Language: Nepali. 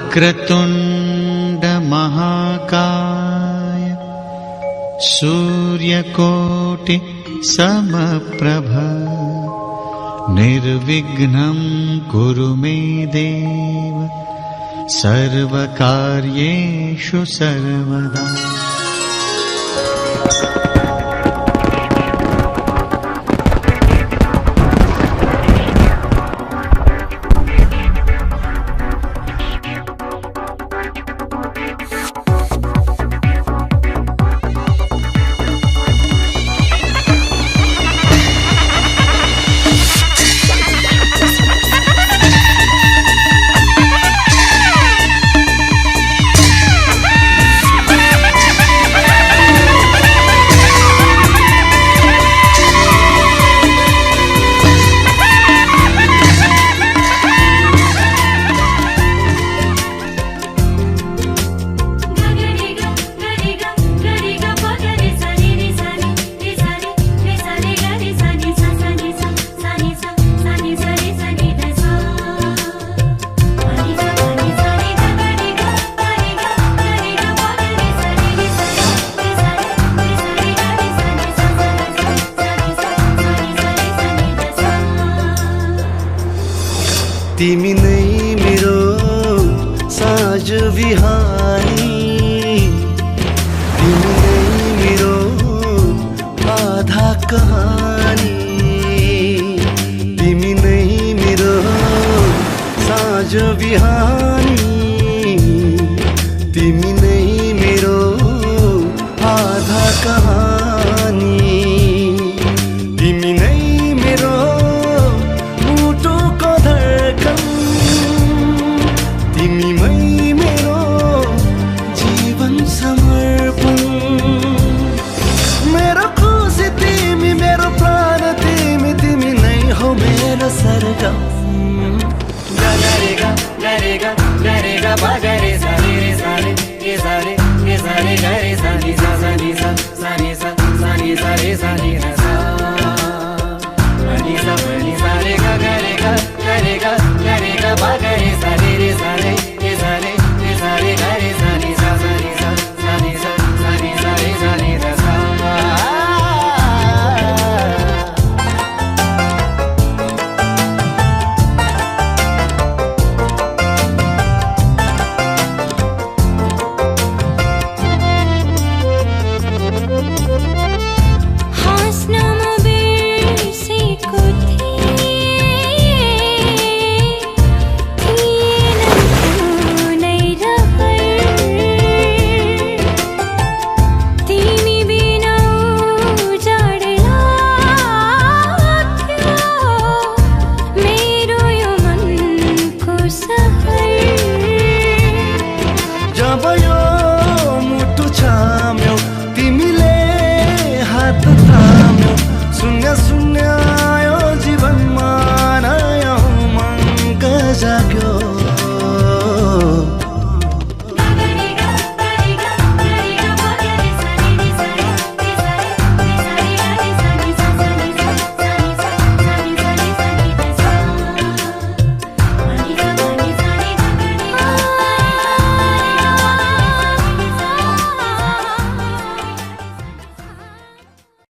वक्रतुंड महाकाय सूर्यकोटि समप्रभ निर्विघ्नं कुरु मे देव सर्वकार्येषु सर्वदा। तिमी नै मेरो साँझ बिहानी, तिमी नै मेरो आधा कहानी, तिमी नै मेरो साँझ बिहानी, तिमी नै मेरो आधा कहानी, तिमी नै मेरो मुटुको धड्कन, तिमीमै मेरो जीवन समर्पण, मेरो खुसी तिमी, मेरो प्राण तिमी, तिमी नै हो मेरो सरगम। गा गा रे गा गा रे गा गा रे गा बा गा